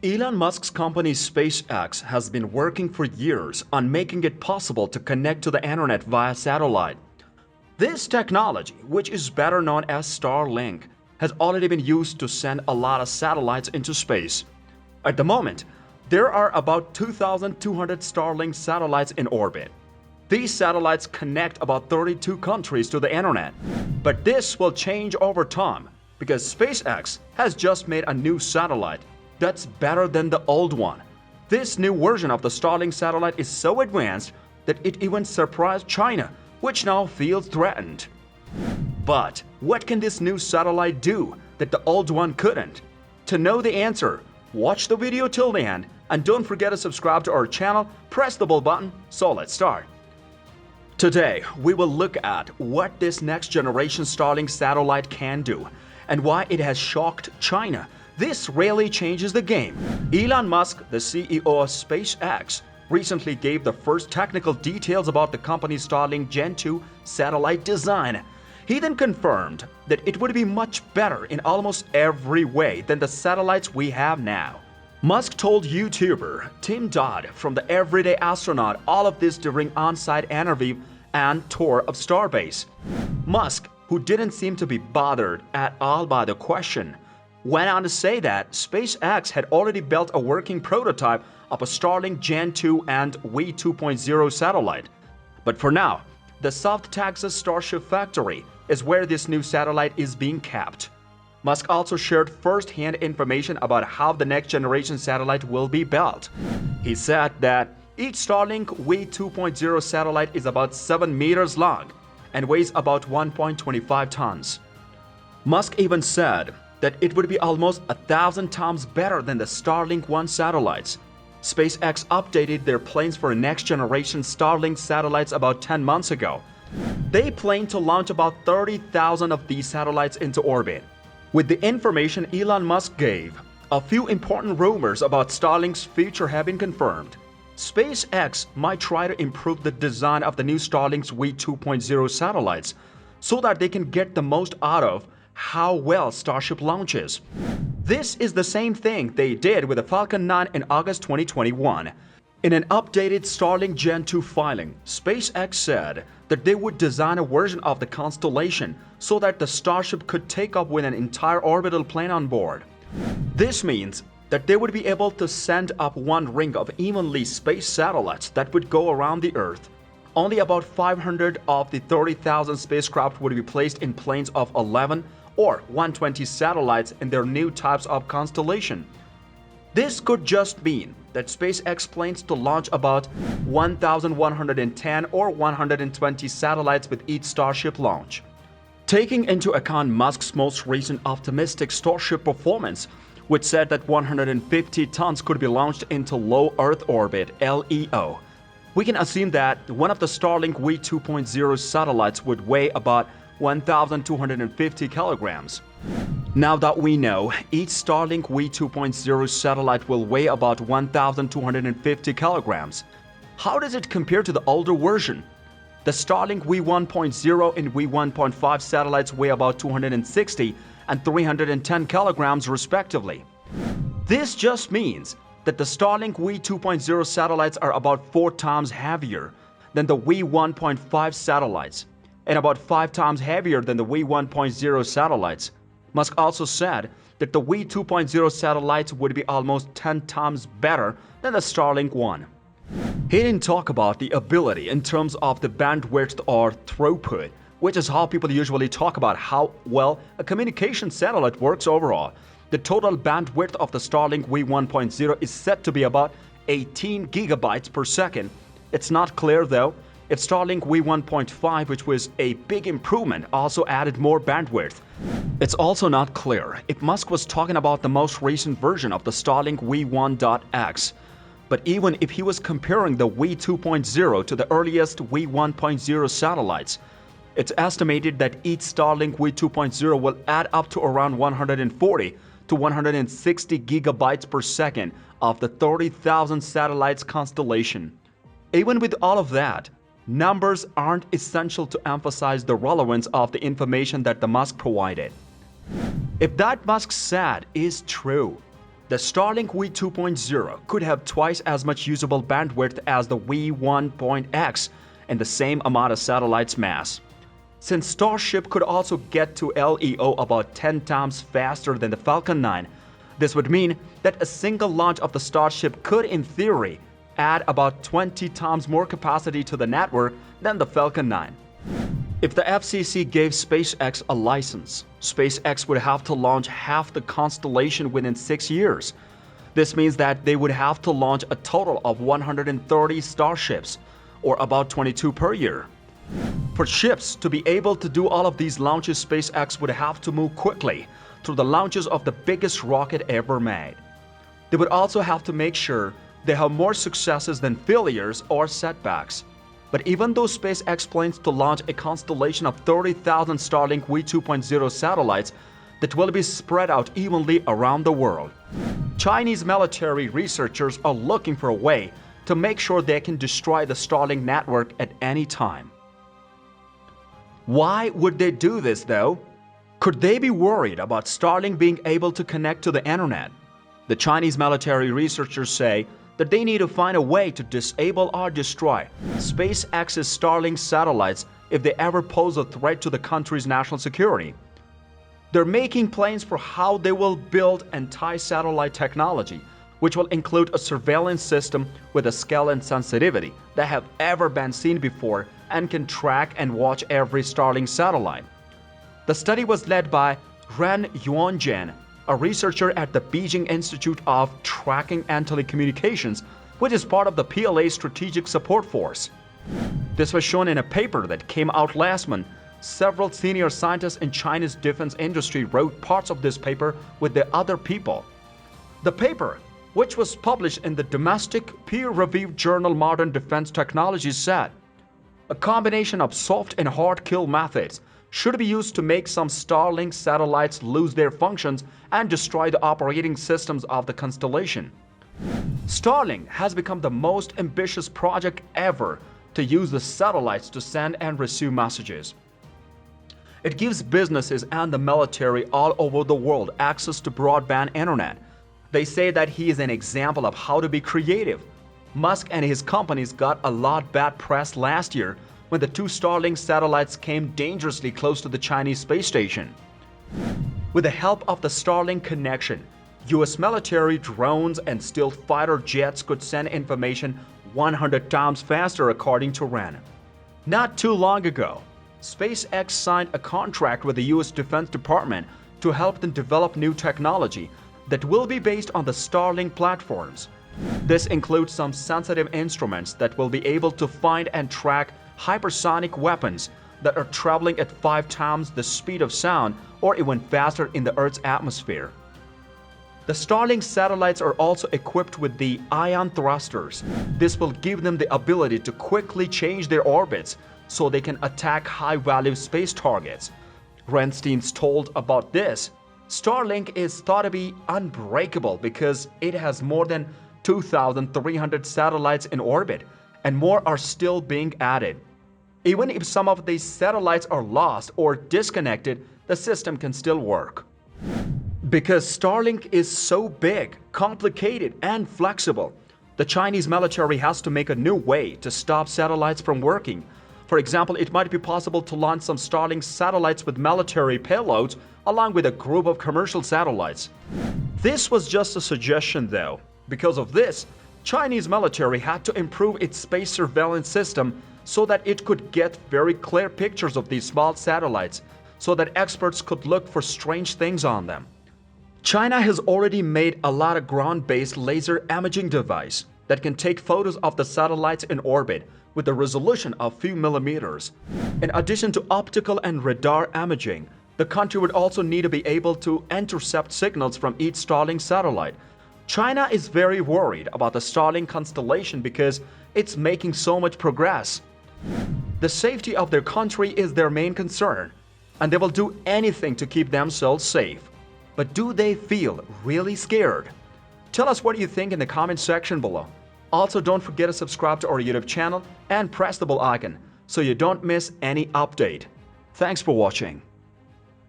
Elon Musk's company SpaceX has been working for years on making it possible to connect to the internet via satellite. This technology, which is better known as Starlink, has already been used to send a lot of satellites into space. At the moment, there are about 2,200 Starlink satellites in orbit. These satellites connect about 32 countries to the internet. But this will change over time because SpaceX has just made a new satellite that's better than the old one. This new version of the Starlink satellite is so advanced that it even surprised China, which now feels threatened. But what can this new satellite do that the old one couldn't? To know the answer, watch the video till the end and don't forget to subscribe to our channel, press the bell button, so let's start. Today, we will look at what this next generation Starlink satellite can do and why it has shocked China. This really changes the game. Elon Musk, the CEO of SpaceX, recently gave the first technical details about the company's Starlink Gen 2 satellite design. He then confirmed that it would be much better in almost every way than the satellites we have now. Musk told YouTuber Tim Dodd from the Everyday Astronaut all of this during on-site interview and tour of Starbase. Musk, who didn't seem to be bothered at all by the question, went on to say that SpaceX had already built a working prototype of a Starlink Gen 2 and V 2.0 satellite. But for now, the South Texas Starship factory is where this new satellite is being kept. Musk also shared first-hand information about how the next-generation satellite will be built. He said that each Starlink V 2.0 satellite is about 7 meters long and weighs about 1.25 tons. Musk even said that it would be almost 1,000 times better than the Starlink 1 satellites. SpaceX updated their plans for next-generation Starlink satellites about 10 months ago. They plan to launch about 30,000 of these satellites into orbit. With the information Elon Musk gave, a few important rumors about Starlink's future have been confirmed. SpaceX might try to improve the design of the new Starlink's V 2.0 satellites so that they can get the most out of how well Starship launches. This is the same thing they did with the Falcon 9 in August 2021. In an updated Starlink Gen 2 filing, SpaceX said that they would design a version of the constellation so that the Starship could take off with an entire orbital plane on board. This means that they would be able to send up one ring of evenly spaced satellites that would go around the Earth. Only about 500 of the 30,000 spacecraft would be placed in planes of 11 or 120 satellites in their new types of constellation. This could just mean that SpaceX plans to launch about 1,110 or 120 satellites with each Starship launch. Taking into account Musk's most recent optimistic Starship performance, which said that 150 tons could be launched into low Earth orbit (LEO), we can assume that one of the Starlink V 2.0 satellites would weigh about 1,250 kilograms. Now that we know each Starlink V 2.0 satellite will weigh about 1,250 kilograms, how does it compare to the older version? The Starlink V 1.0 and V 1.5 satellites weigh about 260 and 310 kilograms respectively. This just means that the Starlink V 2.0 satellites are about 4 times heavier than the V 1.5 satellites and about 5 times heavier than the V 1.0 satellites. Musk also said that the V 2.0 satellites would be almost 10 times better than the Starlink 1. He didn't talk about the ability in terms of the bandwidth or throughput, which is how people usually talk about how well a communication satellite works overall. The total bandwidth of the Starlink V 1.0 is set to be about 18 gigabytes per second. It's not clear though if Starlink V 1.5, which was a big improvement, also added more bandwidth. It's also not clear if Musk was talking about the most recent version of the Starlink V1.X. But even if he was comparing the V 2.0 to the earliest V 1.0 satellites, it's estimated that each Starlink V 2.0 will add up to around 140 to 160 gigabytes per second of the 30,000 satellites constellation. Even with all of that, numbers aren't essential to emphasize the relevance of the information that the Musk provided. If that Musk said is true, The Starlink V2.0 could have twice as much usable bandwidth as the V1.X and the same amount of satellite's mass. Since Starship could also get to LEO about 10 times faster than the Falcon 9, this would mean that a single launch of the Starship could, in theory, add about 20 times more capacity to the network than the Falcon 9. If the FCC gave SpaceX a license, SpaceX would have to launch half the constellation within 6 years. This means that they would have to launch a total of 130 Starships, or about 22 per year. For ships to be able to do all of these launches, SpaceX would have to move quickly through the launches of the biggest rocket ever made. They would also have to make sure they have more successes than failures or setbacks. But even though SpaceX plans to launch a constellation of 30,000 Starlink V2.0 satellites that will be spread out evenly around the world, Chinese military researchers are looking for a way to make sure they can destroy the Starlink network at any time. Why would they do this though? Could they be worried about Starlink being able to connect to the internet? The Chinese military researchers say that they need to find a way to disable or destroy SpaceX's Starlink satellites if they ever pose a threat to the country's national security. They're making plans for how they will build and tie satellite technology, which will include a surveillance system with a scale and sensitivity that have ever been seen before and can track and watch every Starlink satellite. The study was led by Ren Yuanjian, a researcher at the Beijing Institute of Tracking and Telecommunications, which is part of the PLA Strategic Support Force. This was shown in a paper that came out last month. Several senior scientists in China's defense industry wrote parts of this paper with the other people. The paper, which was published in the domestic peer-reviewed journal Modern Defense Technology, said, "A combination of soft and hard kill methods should be used to make some Starlink satellites lose their functions and destroy the operating systems of the constellation." Starlink has become the most ambitious project ever to use the satellites to send and receive messages. It gives businesses and the military all over the world access to broadband internet. They say that he is an example of how to be creative. Musk and his companies got a lot bad press last year when the two Starlink satellites came dangerously close to the Chinese space station. With the help of the Starlink connection, US military drones and stealth fighter jets could send information 100 times faster, according to Ren. Not too long ago, SpaceX signed a contract with the US Defense Department to help them develop new technology that will be based on the Starlink platforms. This includes some sensitive instruments that will be able to find and track hypersonic weapons that are traveling at 5 times the speed of sound or even faster in the Earth's atmosphere. The Starlink satellites are also equipped with the ion thrusters. This will give them the ability to quickly change their orbits so they can attack high-value space targets. Renstein's told about this. Starlink is thought to be unbreakable because it has more than 2,300 satellites in orbit, and more are still being added. Even if some of these satellites are lost or disconnected, the system can still work. Because Starlink is so big, complicated, and flexible, the Chinese military has to make a new way to stop satellites from working. For example, it might be possible to launch some Starlink satellites with military payloads along with a group of commercial satellites. This was just a suggestion though. Because of this, Chinese military had to improve its space surveillance system so that it could get very clear pictures of these small satellites so that experts could look for strange things on them. China has already made a lot of ground-based laser imaging device that can take photos of the satellites in orbit with a resolution of few millimeters. In addition to optical and radar imaging, the country would also need to be able to intercept signals from each Starlink satellite. China is very worried about the Starlink constellation because it's making so much progress. The safety of their country is their main concern, and they will do anything to keep themselves safe. But do they feel really scared? Tell us what you think in the comment section below. Also, don't forget to subscribe to our YouTube channel and press the bell icon so you don't miss any update. Thanks for watching.